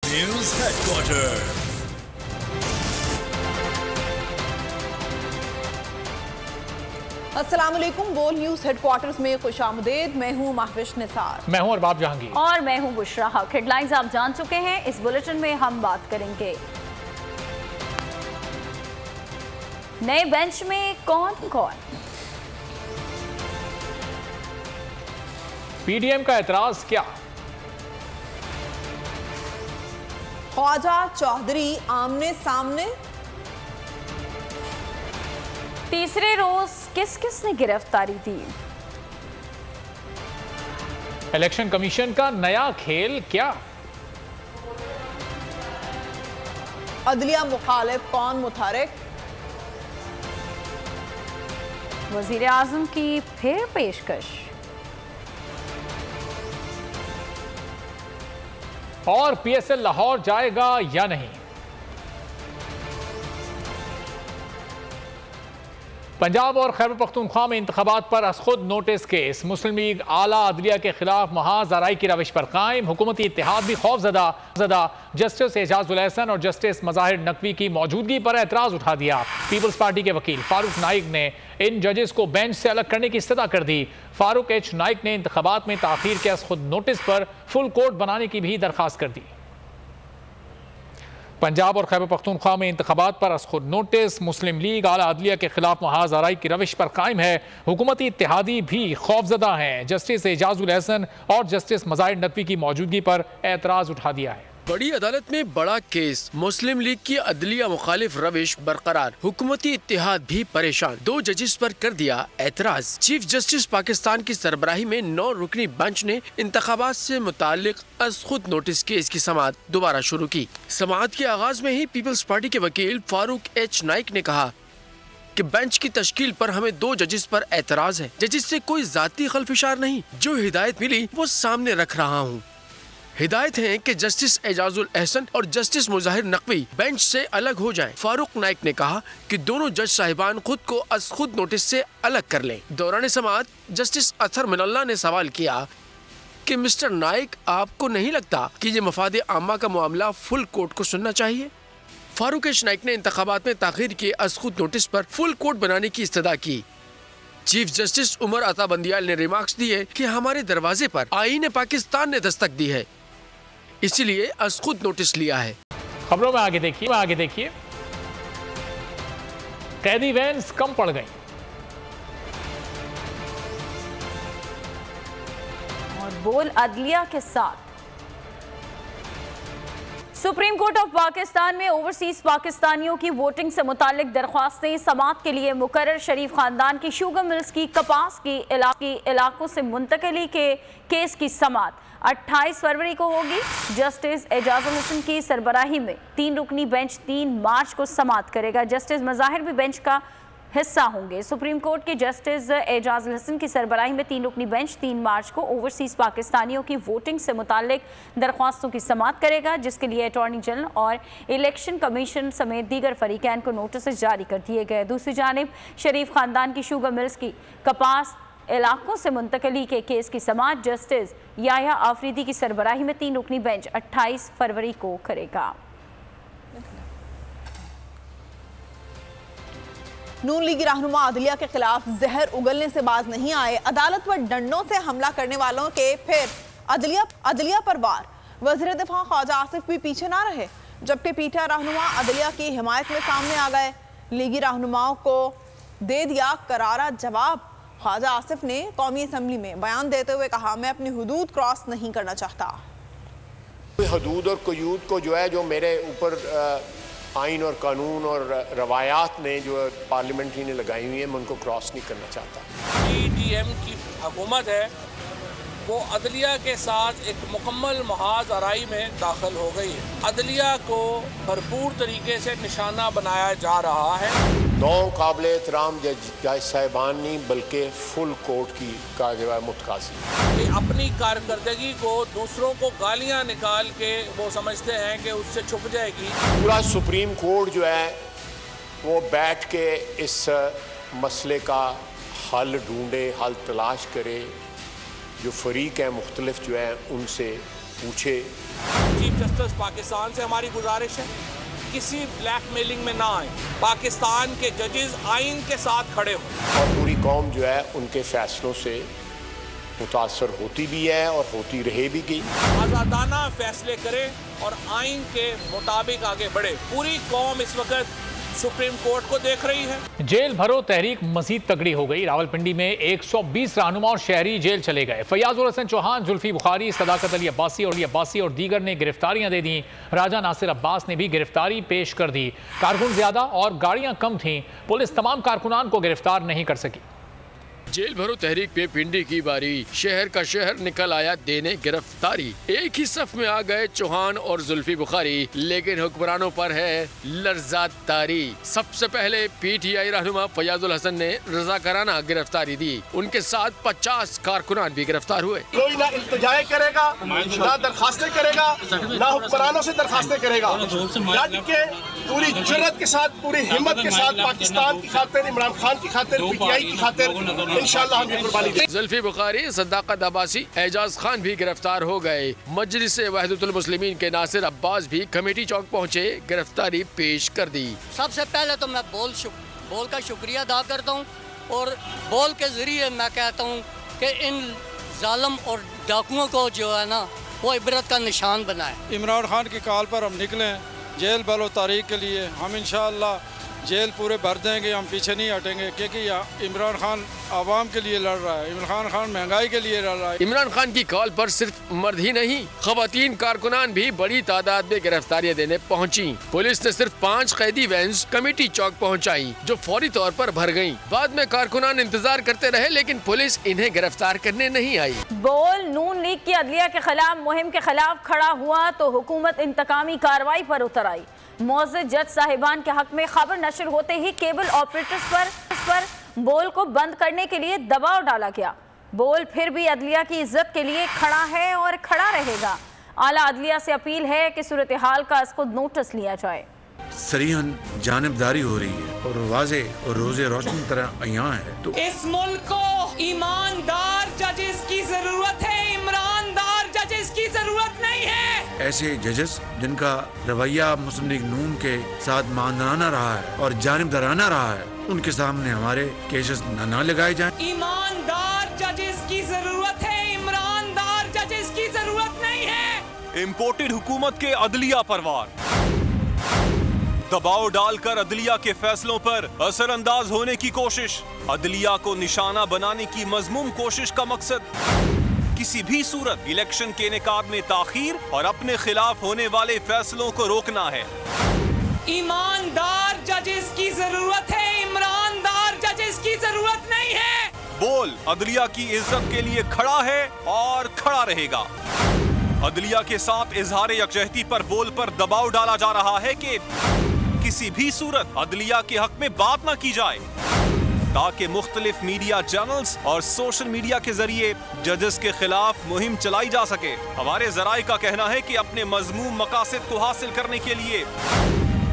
News headquarter. अस्सलाम वालेकुम। बोल न्यूज़ हेडक्वार्टर्स में खुशामदीद। मैं हूँ महविश निसार। मैं हूँ अरबाब जहांगीर और मैं हूँ बुशरा हक। हेडलाइंस आप जान चुके हैं। इस बुलेटिन में हम बात करेंगे नए बेंच में कौन कौन, पीडीएम का एतराज क्या, ख्वाजा चौधरी आमने सामने, तीसरे रोज किस किस ने गिरफ्तारी दी, इलेक्शन कमीशन का नया खेल क्या, अदलिया मुखालिफ कौन मुतहरिक, वजीर आजम की फिर पेशकश, और पीएसएल लाहौर जाएगा या नहीं। पंजाब और खैबर पख्तूनख्वा में इंतखाबात पर अस खुद नोटिस केस। मुस्लिम लीग आला अदलिया के खिलाफ महाज आराई की रविश पर कायम। हुकूमती इत्तेहाद भी खौफजदा। जस्टिस एजाजुल एहसन और जस्टिस मज़ाहिर नकवी की मौजूदगी पर एतराज़ उठा दिया। पीपल्स पार्टी के वकील फारूक नाइक ने इन जजेस को बेंच से अलग करने की इस्तदा कर दी। फारूक एच नाइक ने इंतखाबात में ताख़ीर के अस खुद नोटिस पर फुल कोर्ट बनाने की भी दरख्वास्त कर दी। पंजाब और खैबर पख्तूनख्वा में इंतखाबात पर अस खुद नोटिस। मुस्लिम लीग आला अदलिया के खिलाफ महाज आराई की रविश पर कायम है। हुकूमती इत्तेहादी भी खौफजदा हैं। जस्टिस एजाजुल एहसन और जस्टिस मज़ाहिर नकवी की मौजूदगी पर एतराज़ उठा दिया है। बड़ी अदालत में बड़ा केस। मुस्लिम लीग की अदलिया मुखालिफ रविश बरकरार। हुकूमती इत्तेहाद भी परेशान। 2 जजेस पर कर दिया एतराज। चीफ जस्टिस पाकिस्तान की सरबराही में 9 रुकनी बेंच ने इंतखाबात से मुताल्लिक अस खुद नोटिस केस की समाअत दोबारा शुरू की। समाअत के आगाज में ही पीपल्स पार्टी के वकील फारूक एच नाइक ने कहा कि बेंच की तश्कील पर हमें 2 जजेस पर एतराज है। जजेस से कोई जाती खलफिशार नहीं। जो हिदायत मिली वो सामने रख रहा हूँ। हिदायत है कि जस्टिस एजाजुल एहसन और जस्टिस मुज़ाहिर नकवी बेंच से अलग हो जाएं। फारूक नाइक ने कहा कि दोनों जज साहिबान खुद को अस खुद नोटिस से अलग कर लें। दौरान समाअत जस्टिस अथर मिनल्ला ने सवाल किया कि मिस्टर नाइक, आपको नहीं लगता कि ये मफाद आमा का मामला फुल कोर्ट को सुनना चाहिए? फारूक एच नाइक ने इंतखाबात में ताखीर के अस खुद नोटिस पर फुल कोर्ट बनाने की इस्तदा की। चीफ जस्टिस उमर अता बंदियाल ने रिमार्क्स दिए कि हमारे दरवाजे पर आईन पाकिस्तान ने दस्तक दी है, इसीलिए अस खुद नोटिस लिया है। खबरों में आगे देखिए कैदी वैन्स कम पड़ गई। और बोल अदलिया के साथ। सुप्रीम कोर्ट ऑफ पाकिस्तान में ओवरसीज पाकिस्तानियों की वोटिंग से मुतालिक दरख्वास्तें समाअत के लिए मुकर्रर शरीफ खानदान की शुगर मिल्स की कपास की इलाकों से मुंतकली के केस की समाअत 28 फरवरी को होगी। जस्टिस एजाजुल एहसन की सरबराही में 3 रुकनी बेंच 3 मार्च को समाअत करेगा। जस्टिस मज़ाहिर भी बेंच का हिस्सा होंगे। सुप्रीम कोर्ट के जस्टिस एजाजुल एहसन की सरबराही में 3 रुकनी बेंच 3 मार्च को ओवरसीज पाकिस्तानियों की वोटिंग से मुतालिक दरख्वास्तों की समाअत करेगा, जिसके लिए अटॉर्नी जनरल और इलेक्शन कमीशन समेत दीगर फरीकैन को नोटिस जारी कर दिए गए। दूसरी जानिब शरीफ खानदान की शुगर मिल्स की कपास इलाकों से मुंतकली के केस की समाअत जस्टिस याया आफरीदी की सरबराही में 3 रुकनी बेंच 28 फरवरी को करेगा। नून लीगी रहनुमा अदलिया के खिलाफ जहर उगलने से बाज नहीं आए। अदालत पर डंडों से हमला करने वालों के फिर अदलिया पर वार। वज़ीर दिफा ख्वाजा आसिफ भी पीछे ना रहे, जबकि पीठा रहनुमा अदलिया की हिमायत में सामने आ गए। लीगी रहनुमाओं को दे दिया करारा जवाब। ख्वाजा आसिफ ने कौमी असम्बली में बयान देते हुए कहा, मैं अपनी हुदूद क्रॉस नहीं करना चाहता। हदूद और कयूद को जो है, जो मेरे ऊपर आइन और कानून और रवायात ने जो पार्लियामेंट्री ने लगाई हुई है, मैं उनको क्रॉस नहीं करना चाहता। पीडीएम की हुकूमत है वो अदलिया के साथ एक मुकम्मल महाज आराई में दाखिल हो गई है। अदलिया को भरपूर तरीके से निशाना बनाया जा रहा है। 9 काबिल एहतराम जज साहिबान नहीं बल्कि फुल कोर्ट की का जो है मुतकासी। अपनी कारकर्दगी को दूसरों को गालियां निकाल के वो समझते हैं कि उससे छुप जाएगी। पूरा सुप्रीम कोर्ट जो है वो बैठ के इस मसले का हल ढूंढे, हल तलाश करे, जो फरीक है मुख्तलिफ जो है उनसे पूछे। चीफ जस्टिस पाकिस्तान से हमारी गुजारिश है, किसी ब्लैकमेलिंग में ना आए। पाकिस्तान के जजेस आइन के साथ खड़े हों और पूरी कौम जो है उनके फैसलों से मुतासर होती भी है और होती रहे भी गई। आज़ादाना फैसले करें और आइन के मुताबिक आगे बढ़े। पूरी कौम इस वक्त सुप्रीम कोर्ट को देख रही है। जेल भरो तहरीक मजीद तगड़ी हो गई। रावलपिंडी में 120 रहनुमा और शहरी जेल चले गए। फैयाजुल हसन चौहान, जुल्फी बुखारी, सदाकत अली अब्बासी और दीगर ने गिरफ्तारियां दे दी। राजा नासिर अब्बास ने भी गिरफ्तारी पेश कर दी। कारकुन ज्यादा और गाड़ियां कम थीं। पुलिस तमाम कारकुनान को गिरफ्तार नहीं कर सकी। जेल भरो तहरीक पे पिंडी की बारी, शहर का शहर निकल आया देने गिरफ्तारी। एक ही सफ में आ गए चौहान और जुल्फी बुखारी, लेकिन हुक्मरानों पर है लर्जा तारी। सबसे पहले PTI रहनुमा फैयाजुल हसन ने रज़ाकाराना गिरफ्तारी दी। उनके साथ 50 कारकुनान भी गिरफ्तार हुए। कोई ना इल्तिजाएं करेगा, ना दरखास्तें करेगा, ना हुक्मरानों से दरखास्तें करेगा। राज्य के पूरी जुर्रत के साथ, पूरी हिम्मत के साथ पाकिस्तान की खातिर, इमरान खान की खातिर, PTI की खातिर इंशाअल्लाह हम ये कुर्बानी देंगे। जुल्फी बुखारी, सदाकत अब्बासी, एजाज खान भी गिरफ्तार हो गए। मजलिस वहदतुल मुस्लिमीन के नासिर अब्बास भी कमेटी चौक पहुँचे, गिरफ्तारी पेश कर दी। सबसे पहले तो मैं बोल का शुक्रिया अदा करता हूँ और बोल के जरिए मैं कहता हूँ कि इन जालिम और डाकुओं को जो है ना वो इबरत का निशान बनाए। इमरान खान की कॉल पर हम निकले जेल भरो तारीख के लिए। हम इंशाअल्लाह जेल पूरे भर देंगे, हम पीछे नहीं हटेंगे, क्योंकि इमरान खान आवाम के लिए लड़ रहा है। इमरान खान महंगाई के लिए लड़ रहा है। इमरान खान की कॉल पर सिर्फ मर्द ही नहीं, खवातीन कारकुनान भी बड़ी तादाद में गिरफ्तारियां देने पहुंची। पुलिस ने सिर्फ 5 कैदी वैन्स कमेटी चौक पहुंचाई, जो फौरी तौर पर भर गयी। बाद में कारकुनान इंतजार करते रहे, लेकिन पुलिस इन्हें गिरफ्तार करने नहीं आई। बोल नून लीग की अदलिया के खिलाफ मुहिम के खिलाफ खड़ा हुआ तो हुकूमत इंतकामी कार्रवाई पर उतर आई। मोअज़्ज़ज़ जज साहिबान के हक में खबर नशर होते ही केबल ऑपरेटर्स पर बोल को बंद करने के लिए दबाव डाला गया। बोल फिर भी अदलिया की इज्जत के लिए खड़ा है और खड़ा रहेगा। आला अदलिया से अपील है कि सूरत हाल का खुद नोटिस लिया जाए। सरीहन जानिबदारी हो रही है और वाज़े और रोजे रोशन तरह अयां है। तो इस मुल्क को ईमानदार जजेस की जरूरत है, ईमानदार जजेस की जरूरत नहीं है। ऐसे जजेस जिनका रवैया मुस्लिम लीग नून के साथ मानदाना रहा है और जानिबदाराना रहा है, उनके सामने हमारे केसेस न लगाए जाएं। ईमानदार जजेस की जरूरत है, ईमानदार जजेस की जरूरत नहीं है। इम्पोर्टेड हुकूमत के अदलिया पर वार, दबाव डालकर अदलिया के फैसलों पर असरअंदाज होने की कोशिश, अदलिया को निशाना बनाने की मजमूम कोशिश का मकसद किसी भी सूरत इलेक्शन के इनेकाद में ताखीर और अपने खिलाफ होने वाले फैसलों को रोकना है। ईमानदार जजेस की जरूरत है, ईमानदार जजेस की जरूरत नहीं है। बोल अदलिया की इज्जत के लिए खड़ा है और खड़ा रहेगा। अदलिया के साथ इजहार यकजहती पर बोल पर दबाव डाला जा रहा है कि किसी भी सूरत अदलिया के हक में बात ना की जाए, ताकि मुख्तलिफ मीडिया चैनल्स और सोशल मीडिया के जरिए जजेस के खिलाफ मुहिम चलाई जा सके। हमारे जराए का कहना है कि अपने मजमूम मकासद को हासिल करने के लिए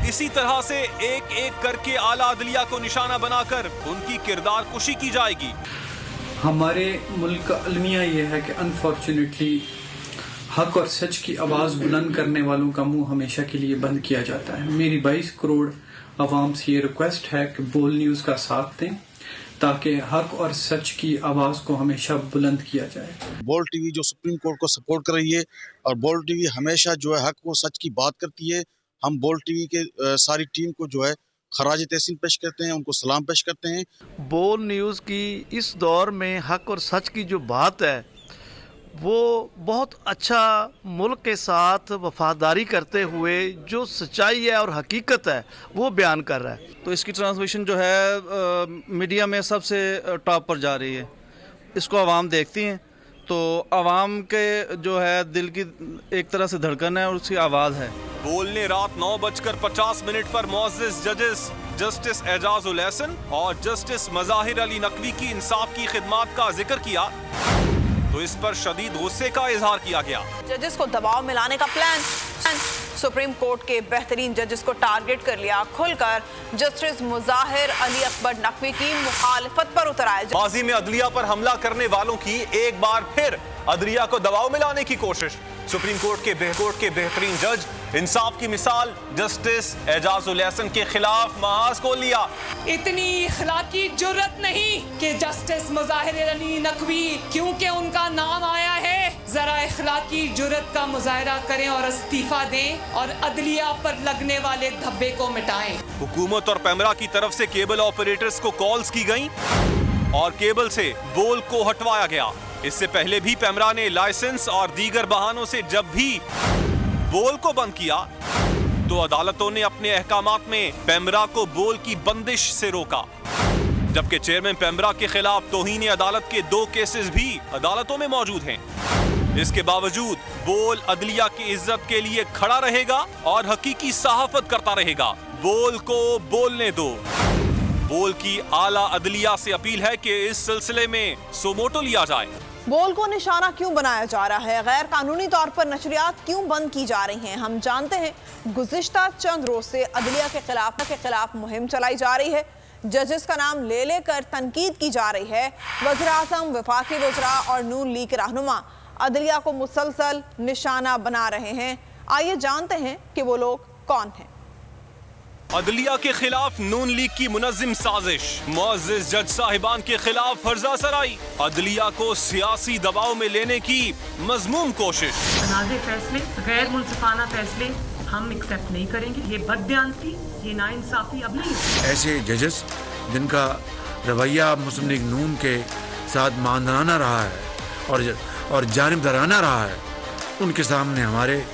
इसी तरह से एक एक करके आला अदलिया को निशाना बनाकर उनकी किरदार कुशी की जाएगी। हमारे मुल्क का अलमिया ये है कि अनफॉर्चुनेटली हक और सच की आवाज़ बुलंद करने वालों का मुंह हमेशा के लिए बंद किया जाता है। मेरी 22 करोड़ आवाम से ये रिक्वेस्ट है कि बोल न्यूज़ का साथ दें, ताकि हक और सच की आवाज़ को हमेशा बुलंद किया जाए। बोल टीवी जो सुप्रीम कोर्ट को सपोर्ट कर रही है और बोल टीवी हमेशा जो है हक और सच की बात करती है। हम बोल टीवी के सारी टीम को जो है खराज तहसीन पेश करते हैं, उनको सलाम पेश करते हैं। बोल न्यूज़ की इस दौर में हक और सच की जो बात है वो बहुत अच्छा मुल्क के साथ वफादारी करते हुए जो सच्चाई है और हकीकत है वो बयान कर रहा है। तो इसकी ट्रांसमिशन जो है मीडिया में सबसे टॉप पर जा रही है। इसको आवाम देखती हैं तो आवाम के जो है दिल की एक तरह से धड़कन है और उसकी आवाज़ है। बोल ने रात 9:50 पर मुअज़्ज़ज़ जजेस जस्टिस एजाजुल हसन और जस्टिस मज़ाहिर अली नकवी की इंसाफ की खिदमात का जिक्र किया तो इस पर शदीद गुस्से का इजहार किया गया। जजेस को दबाव में लाने का प्लान, सुप्रीम कोर्ट के बेहतरीन जजेस को टारगेट कर लिया। खुलकर जस्टिस मुज़ाहिर अली अकबर नकवी की मुखालफत पर उतर आए। माजी में अदलिया पर हमला करने वालों की एक बार फिर अदलिया को दबाव में लाने की कोशिश। सुप्रीम कोर्ट के बेहतरीन जज, इंसाफ की मिसाल जस्टिस एजाजुल एहसन के खिलाफ महाज खोल लिया। इतनी इखलाकी जुर्रत नहीं कि जस्टिस मुजाहिर अली नकवी, क्योंकि उनका नाम आया है, जरा इखलाकी जुर्रत का मुजाहिरा करें और इस्तीफा दें और अदलिया पर लगने वाले धब्बे को मिटाएं। हुकूमत और पेमरा की तरफ से केबल ऑपरेटर्स को कॉल्स की गई और केबल से बोल को हटवाया गया। इससे पहले भी पेमरा ने लाइसेंस और दीगर बहानों से जब भी बोल को बंद किया तो अदालतों ने अपने अहकामात में पेमरा को बोल की बंदिश से रोका। जबकि चेयरमैन पेमरा के खिलाफ तौहीन अदालत के 2 केसेस भी अदालतों में मौजूद हैं। इसके बावजूद बोल अदलिया की इज्जत के लिए खड़ा रहेगा और हकीकी सहाफत करता रहेगा। बोल को बोलने दो। बोल की आला अदलिया से अपील है कि इस सिलसिले में सुमोटो लिया जाए। बोल को निशाना क्यों बनाया जा रहा है? गैर कानूनी तौर पर नशरियात क्यों बंद की जा रही हैं? हम जानते हैं गुज़िश्ता चंद रोज से अदलिया के खिलाफ मुहिम चलाई जा रही है। जजेस का नाम ले लेकर तनकीद की जा रही है। वज़ीर आज़म, वफाकी वज़रा और नून लीग के रहनुमा अदलिया को मुसलसल निशाना बना रहे हैं। आइए जानते हैं कि वो लोग कौन हैं। अदलिया के खिलाफ नून लीग की मुनज़्ज़िम साजिश, मुअज़्ज़िज़ जज साहिबान के खिलाफ फर्जा सराई, अदलिया को सियासी दबाव में लेने की मज़मूम कोशिश। तनाज़े फैसले, गैर मुनसिफाना फैसले हम एक्सेप्ट नहीं करेंगे। ये बददियानती, ये नाइंसाफी अब नहीं। ऐसे जजेस जिनका रवैया मुस्लिम लीग नून के साथ मानदाना रहा है और जानिबदाराना रहा है, उनके सामने हमारे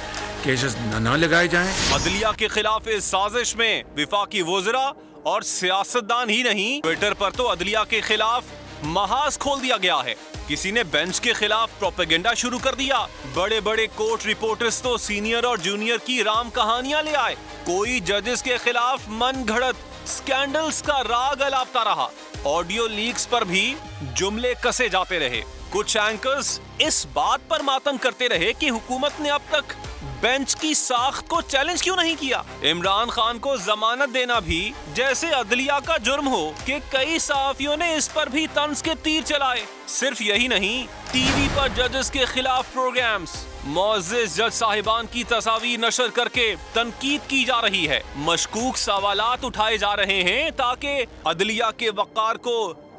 केसेस न लगाए जाएं। अदलिया के खिलाफ इस साजिश में विफाकी वज़रा और सियासतदान ही नहीं, ट्विटर पर तो अदलिया के खिलाफ महाज खोल दिया गया है। किसी ने बेंच के खिलाफ प्रोपेगेंडा शुरू कर दिया। बड़े बड़े कोर्ट रिपोर्टर्स तो सीनियर और जूनियर की राम कहानियां ले आए। कोई जजेस के खिलाफ मन घड़त स्कैंडल्स का राग अलापता रहा। ऑडियो लीक्स पर भी जुमले कसे जाते रहे। कुछ एंकर्स इस बात पर मातम करते रहे कि हुकूमत ने अब तक बेंच की साख्त को चैलेंज क्यों नहीं किया। इमरान खान को जमानत देना भी जैसे अदलिया का जुर्म हो कि कई सहाफियों ने इस पर भी तंज के तीर चलाए। सिर्फ यही नहीं, टीवी पर जजेस के खिलाफ प्रोग्राम्स, मुअज़्ज़िज़ जज साहिबान की तस्वीर नशर करके तनकीद की जा रही है। मशकूक सवालात उठाए जा रहे हैं ताकि अदलिया के वक़ार को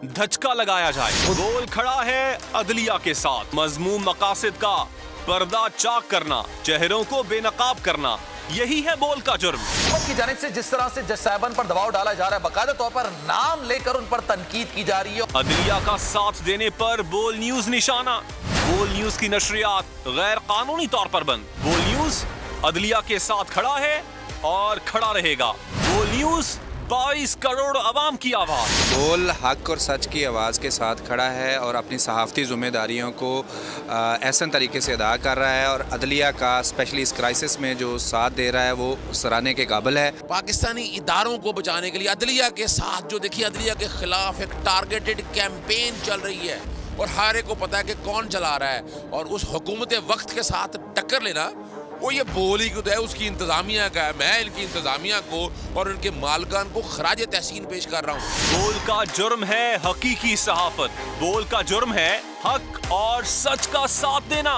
धचका लगाया जाए। बोल खड़ा है अदलिया के साथ। मज़मूम मकासद का पर्दा चाक करना, चेहरों को बेनकाब करना, यही है बोल का जुर्म। हुकूमत की जानिब से जिस तरह से जज साहिबान पर दबाव डाला जा रहा है, बाकायदा तौर पर नाम लेकर उन पर तनकीद की जा रही है। अदलिया का साथ देने पर बोल न्यूज निशाना। बोल न्यूज की नशरियात गैर कानूनी तौर पर बंद। बोल न्यूज अदलिया के साथ खड़ा है और खड़ा रहेगा। बोल न्यूज 22 करोड़ अवाम की आवाज। बोल हक और सच की आवाज़ के साथ खड़ा है और अपनी सहाफ़ती ज़िम्मेदारियों को ऐसा तरीके से अदा कर रहा है और अदलिया का स्पेशली इस क्राइसिस में जो साथ दे रहा है वो सराहने के काबिल है। पाकिस्तानी इदारों को बचाने के लिए अदलिया के साथ जो देखिए अदलिया के खिलाफ एक टारगेटेड कैंपेन चल रही है और हर एक को पता है कि कौन चला रहा है और उस हुकूमत वक्त के साथ टक्कर लेना वो ये बोल ही क्यों है, उसकी इंतजामिया का है। मैं इनकी इंतजामिया को और इनके मालकान को खराज तहसीन पेश कर रहा हूँ। बोल का जुर्म है हकीकी सहाफत। बोल का जुर्म है हक और सच का साथ देना।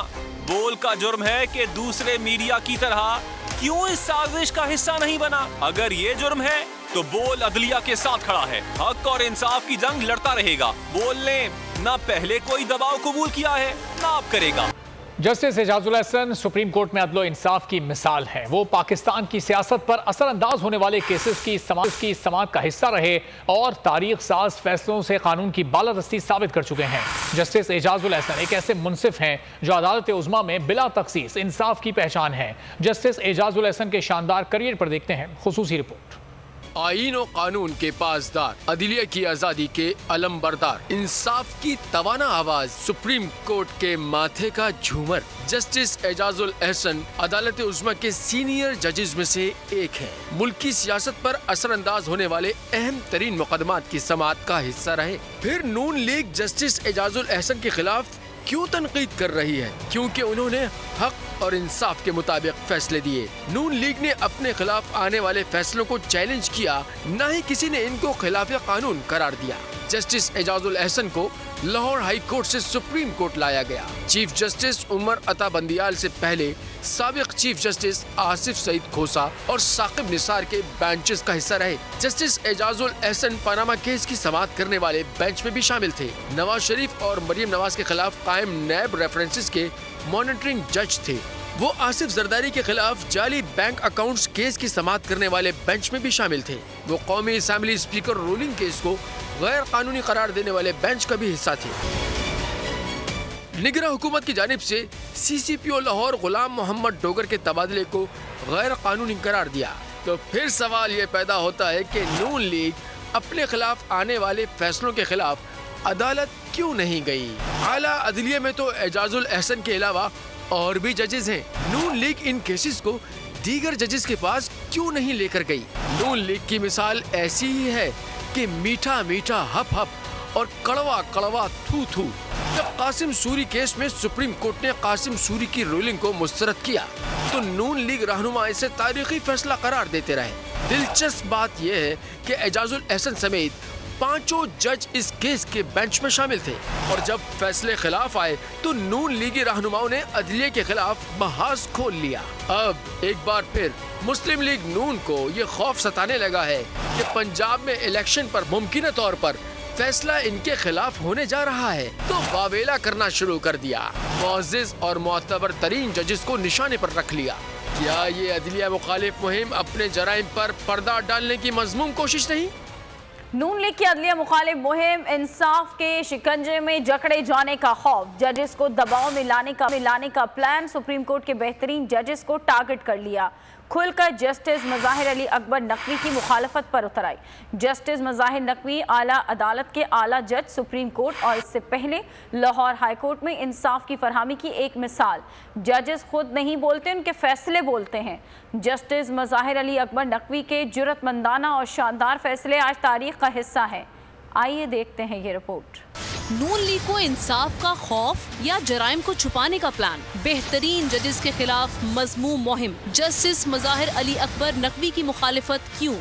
बोल का जुर्म है कि दूसरे मीडिया की तरह क्यों इस साजिश का हिस्सा नहीं बना। अगर ये जुर्म है तो बोल अदलिया के साथ खड़ा है, हक और इंसाफ की जंग लड़ता रहेगा। बोल ने ना पहले कोई दबाव कबूल किया है ना अब करेगा। Justice Ejazul Ehsan supreme court में अदलो इंसाफ की मिसाल है। वो पाकिस्तान की सियासत पर असरअंदाज होने वाले केसेस की समाअत का हिस्सा रहे और तारीख साज फैसलों से कानून की बालादस्ती साबित कर चुके हैं। जस्टिस एजाजुल एहसन एक ऐसे मुनसिफ हैं जो अदालत उज़्मा में बिला तखसीस इंसाफ की पहचान है। जस्टिस एजाजुल एहसन के शानदार करियर पर देखते हैं खुसूसी रिपोर्ट। आईन और कानून के पासदार, अदलिया की आज़ादी के अलमबरदार, इंसाफ की तवाना आवाज, सुप्रीम कोर्ट के माथे का झूमर। जस्टिस एजाजुल एहसन अदालत उज़्मा के सीनियर जजेस में से एक है। मुल्क की सियासत पर असरअंदाज होने वाले अहम तरीन मुकदमात की समाअत का हिस्सा रहे। फिर नून लीग जस्टिस एजाजुल एहसन के खिलाफ क्यों तनकीद कर रही है? क्योंकि उन्होंने हक और इंसाफ के मुताबिक फैसले दिए। नून लीग ने अपने खिलाफ आने वाले फैसलों को चैलेंज किया, न ही किसी ने इनको खिलाफ कानून करार दिया। जस्टिस एजाजुल एहसन को लाहौर हाई कोर्ट से सुप्रीम कोर्ट लाया गया। चीफ जस्टिस उमर अता बंदियाल से पहले साबिक चीफ जस्टिस आसिफ सईद खोसा और साकिब निसार के बेंचेस का हिस्सा रहे। Justice Ejazul Ehsan Panama case की समाअत करने वाले बेंच में भी शामिल थे। नवाज शरीफ और मरियम नवाज के खिलाफ कायम नैब रेफरेंसेस के मॉनिटरिंग जज थे। वो आसिफ जरदारी के खिलाफ जाली बैंक अकाउंट्स केस की समाअत करने वाले बेंच में भी शामिल थे। वो कौमी असेंबली स्पीकर रूलिंग केस को गैर कानूनी करार देने वाले बेंच का भी हिस्सा थे। निगरान हुकूमत की जानिब से CCPO लाहौर गुलाम मोहम्मद डोगर के तबादले को गैर कानूनी करार दिया तो फिर सवाल ये पैदा होता है कि नून लीग अपने खिलाफ आने वाले फैसलों के खिलाफ अदालत क्यों नहीं गई। आला अदलिया में तो एजाजुल एहसन के अलावा और भी जजेस हैं। नून लीग इन केसेस को दीगर जजेस के पास क्यों नहीं लेकर गई। नून लीग की मिसाल ऐसी ही है कि मीठा मीठा हप हप और कड़वा कड़वा थू थू। जब कासिम सूरी केस में सुप्रीम कोर्ट ने कासिम सूरी की रूलिंग को मुस्तरद किया तो नून लीग रहनुमा इसे तारीखी फैसला करार देते रहे। दिलचस्प बात यह है कि एजाजुल एहसन समेत 5 जज इस केस के बेंच में शामिल थे और जब फैसले खिलाफ आए तो नून लीगी रहनुमाओं ने अदलिया के खिलाफ बहस खोल लिया। अब एक बार फिर मुस्लिम लीग नून को ये खौफ सताने लगा है कि पंजाब में इलेक्शन पर मुमकिन तौर पर फैसला इनके खिलाफ होने जा रहा है तो वावेला करना शुरू कर दिया। मुअज़्ज़िज़ और मोतबर तरीन जजेस को निशाने पर रख लिया। क्या ये अदलिया मुखालिफ मुहिम अपने जराइम पर पर्दा डालने की मज़मूम कोशिश नहीं? नून लीग की अदलिया मुखालिफ मुहिम इंसाफ के शिकंजे में जकड़े जाने का खौफ, जजेस को दबाव में लाने का प्लान, सुप्रीम कोर्ट के बेहतरीन जजेस को टारगेट कर लिया। खुलकर जस्टिस मज़ाहिर अली अकबर नकवी की मुखालफत पर उतर आई। जस्टिस मज़ाहिर नकवी आला अदालत के आला जज सुप्रीम कोर्ट और इससे पहले लाहौर हाई कोर्ट में इंसाफ की फरहमी की एक मिसाल। जजेस खुद नहीं बोलते, उनके फैसले बोलते हैं। जस्टिस मज़ाहिर अली अकबर नकवी के जुर्रतमंदाना और शानदार फैसले आज तारीख का हिस्सा हैं। आइए देखते हैं ये रिपोर्ट। नून लीग को इंसाफ का खौफ या जराइम को छुपाने का प्लान, बेहतरीन जजेस के खिलाफ मज़मूम मुहिम, जस्टिस मज़ाहिर अली अकबर नकवी की मुखालिफत क्यों?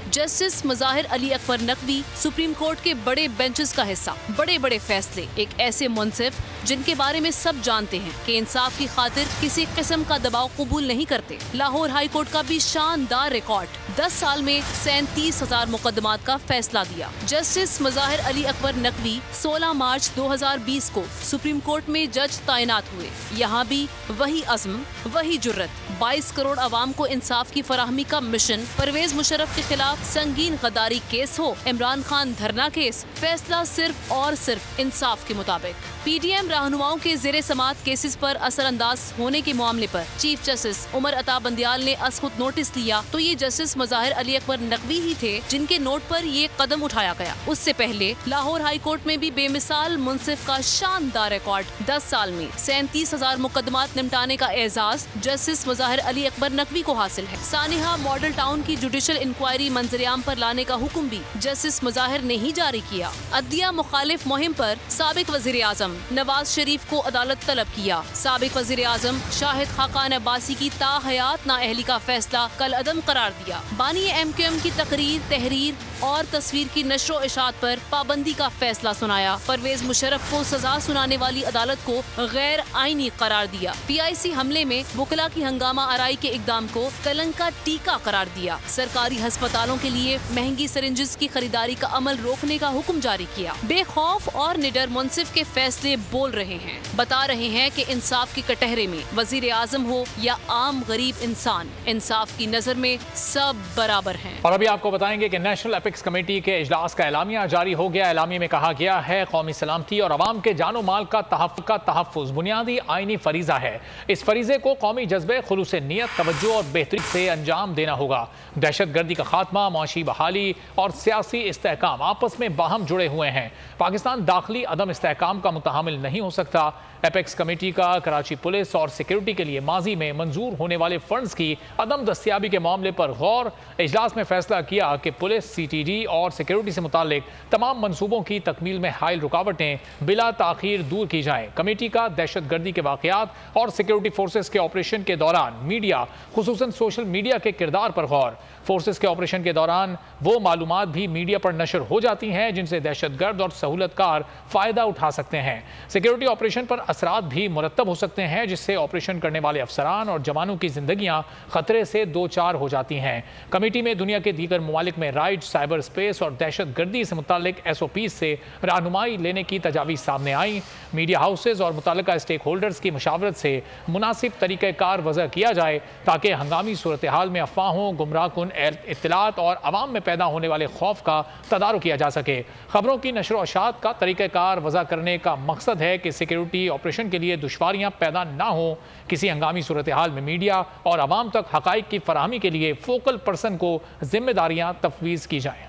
Justice Mazahir Ali Akbar Naqvi supreme court के बड़े बेंचेस का हिस्सा, बड़े बड़े फैसले, एक ऐसे मुंसिफ जिनके बारे में सब जानते हैं कि इंसाफ की खातिर किसी किस्म का दबाव कबूल नहीं करते। लाहौर हाई कोर्ट का भी शानदार रिकॉर्ड, 10 साल में 37,000 मुकदमात का फैसला दिया। जस्टिस मज़ाहिर अली अकबर नकवी 16 मार्च 2020 को सुप्रीम कोर्ट में जज तैनात हुए। यहाँ भी वही अज़्म, वही जुर्रत, 22 करोड़ आवाम को इंसाफ की फराहमी का मिशन। परवेज मुशर्रफ के खिलाफ संगीन गद्दारी केस हो, इमरान खान धरना केस, फैसला सिर्फ और सिर्फ इंसाफ के मुताबिक। PDM रहनुमाओं के ज़ेरे समाअत केसेस पर असरअंदाज होने के मामले पर चीफ जस्टिस उमर अता बंदियाल ने खुद नोटिस लिया तो ये जस्टिस मज़ाहिर अली अकबर नकवी ही थे जिनके नोट पर ये कदम उठाया गया। उससे पहले लाहौर हाई कोर्ट में भी बेमिसाल मुंसिफ का शानदार रिकॉर्ड, 10 साल में 37,000 मुकदमात निपटाने का एजाज जस्टिस मज़ाहिर अली अकबर नकवी को हासिल है। सानिहा मॉडल टाउन की जुडिशल इंक्वायरी मंजरियाम पर लाने का हुक्म भी जस्टिस मज़ाहिर ने ही जारी किया। अदलिया मुखालिफ मुहिम पर साबिक वज़ीर आज़म नवाज शरीफ को अदालत तलब किया। साबिक वज़ीर आज़म शाहिद खाकान अब्बासी की ताहयात नाअहली का फैसला कल अदम करार दिया। बानी MQM की तकरीर, तहरीर और तस्वीर की नशर व इशात पर पाबंदी का फैसला सुनाया। परवेज मुशर्रफ को सजा सुनाने वाली अदालत को गैर आईनी करार दिया। PIC हमले में वकला की हंगामा आराई के इकदाम को कलंक का टीका करार दिया। सरकारी अस्पतालों के लिए महंगी सिरिंजेस की खरीदारी का अमल रोकने का हुक्म जारी किया। बेखौफ और निडर मुंसिफ के फैसले बोल रहे हैं, बता रहे हैं कि इंसाफ के कटहरे में वजीर आजम हो या आम गरीब इंसान, इंसाफ की नजर में सब बराबर हैं। और अभी आपको बताएंगे कि नेशनल एपिक्स कमेटी के इजलास का एलामिया जारी हो गया। एलामिया में कहा गया है कौमी सलामती और अवाम के जानो माल का तहफ़्फ़ुज़ बुनियादी आईनी फरीजा है। इस फरीजे को कौमी जज्बे, खुलूस नीयत, तवज्जो और बेहतरी से अंजाम देना होगा। दहशत गर्दी का खात्मा, मुआशी बहाली और सियासी इस्तेहकाम आपस में बाहम जुड़े हुए हैं। पाकिस्तान दाखिली अदम इस्तेहकाम का मुतहामिल नहीं नहीं हो सकता। एपेक्स कमेटी का कराची पुलिस और सिक्योरिटी के लिए माजी में मंजूर होने वाले फंड्स की अदम दस्तियाबी के मामले पर गौर। इजलास में फैसला किया कि पुलिस, CTD और सिक्योरिटी से मुतालिक तमाम मनसूबों की तकमील में हाइल रुकावटें बिला ताखीर दूर की जाएं। कमेटी का दहशत गर्दी के वाक़यात और सिक्योरिटी फोर्सेस के ऑपरेशन के दौरान मीडिया, खुसूसन सोशल मीडिया के किरदार पर गौर। फोर्सेस के ऑपरेशन के दौरान वो मालूमात भी मीडिया पर नशर हो जाती हैं जिनसे दहशतगर्द और सहूलतकार फ़ायदा उठा सकते हैं। सिक्योरिटी ऑपरेशन पर असरात भी मुरतब हो सकते हैं जिससे ऑपरेशन करने वाले अफसरान और जवानों की जिंदगियां खतरे से दो चार हो जाती हैं। कमेटी में दुनिया के दीगर ममालिक में राइट, साइबर स्पेस और दहशत गर्दी से मुतालिक SOPs से रहनुमाई लेने की तजावीज़ सामने आई। मीडिया हाउसेज और मुतल्लिका स्टेक होल्डर्स की मशावरत से मुनासिब तरीक़ाकार वज़ा किया जाए ताकि हंगामी सूरत हाल में अफवाहों, गुमराहकुन इत्तलात और अवाम में पैदा होने वाले खौफ का तदारुक किया जा सके। खबरों की नशर व अशात का तरीक़ाकार वज़ा करने का मकसद है कि सिक्योरिटी ऑपरेशन के लिए दुश्वारियां पैदा ना हो। किसी हंगामी सूरत हाल में मीडिया और अवाम तक हक़ाइक़ की फराहमी के लिए फोकल पर्सन को जिम्मेदारियां तफवीज़ की जाएं।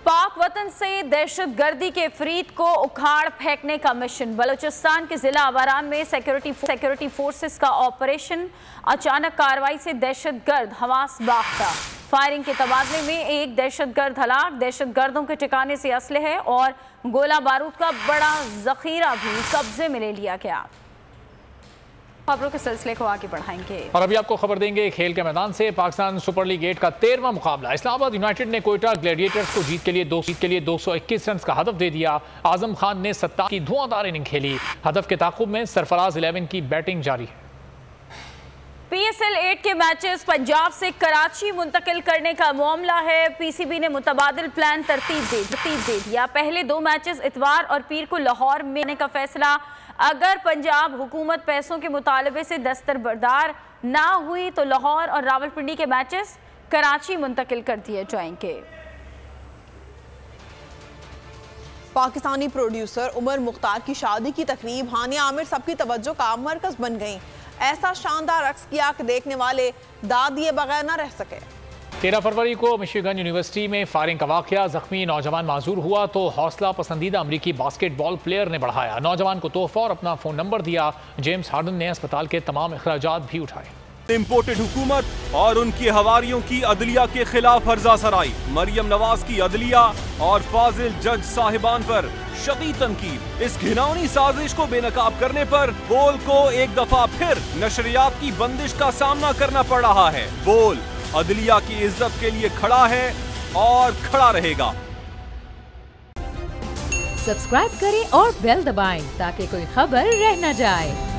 पाक वतन से दहशत गर्दी के फरीद को उखाड़ फेंकने का मिशन। बलूचिस्तान के जिला आवारान में सिक्योरिटी फोर्सेस का ऑपरेशन। अचानक कार्रवाई से दहशत गर्द हवास बाख्ता। फायरिंग के तबादले में एक दहशत गर्द हलाक। दहशत गर्दों के ठिकाने से असलहे और गोला बारूद का बड़ा जखीरा भी कब्जे में ले लिया गया। खबरों के सिलसिले को आगे बढ़ाएंगे और अभी आपको खबर देंगे खेल के मैदान से। पाकिस्तान सुपर लीग 8 का 13वां मुकाबला। इस्लामाबाद यूनाइटेड ने कोयटा ग्लैडिएटर्स को जीत के लिए 221 रन का हदफ दे दिया। आजम खान ने 27 की धुआंधार इनिंग खेली। हदफ के ताक़ुब में सरफराज 11 की बैटिंग जारी है। PSL 8 के मैचेस पंजाब से कराची मुंतकिल करने का मामला है। PCB ने मुतबादिल प्लान तरतीब दे दिया। पहले 2 मैचेस इतवार और पीर को लाहौर में होने का फैसला। अगर पंजाब हुकूमत पैसों के मुतालबे से दस्तरबरदार ना हुई तो लाहौर और रावलपिंडी के मैचेस कराची मुंतकिल कर दिए जाएंगे। पाकिस्तानी प्रोड्यूसर उमर मुख्तार की शादी की तकरीब हानिया आमिर सबकी तवज्जो का मरकज बन गई। ऐसा शानदार रक्स किया कि देखने वाले दाद दिए बगैर न रह सके। 13 फरवरी को मिशिगन यूनिवर्सिटी में फायरिंग का वाकया। जख्मी नौजवान माजूर हुआ तो हौसला पसंदीदा अमरीकी बास्केटबॉल प्लेयर ने बढ़ाया। नौजवान को तोहफा और अपना फ़ोन नंबर दिया। जेम्स हार्डन ने अस्पताल के तमाम अखराजात भी उठाए। इम्पोर्टेड हुकूमत और उनके हवारियों की अदलिया के खिलाफ हर्जा सराई। मरियम नवाज की अदलिया और फाजिल जज साहिबान पर शदीद तनकीद। इस घिनौनी साजिश को बेनकाब करने पर बोल को एक दफा फिर नशरियात की बंदिश का सामना करना पड़ रहा है। बोल अदलिया की इज्जत के लिए खड़ा है और खड़ा रहेगा। सब्सक्राइब करें और बेल दबाएं ताकि कोई खबर रह न जाए।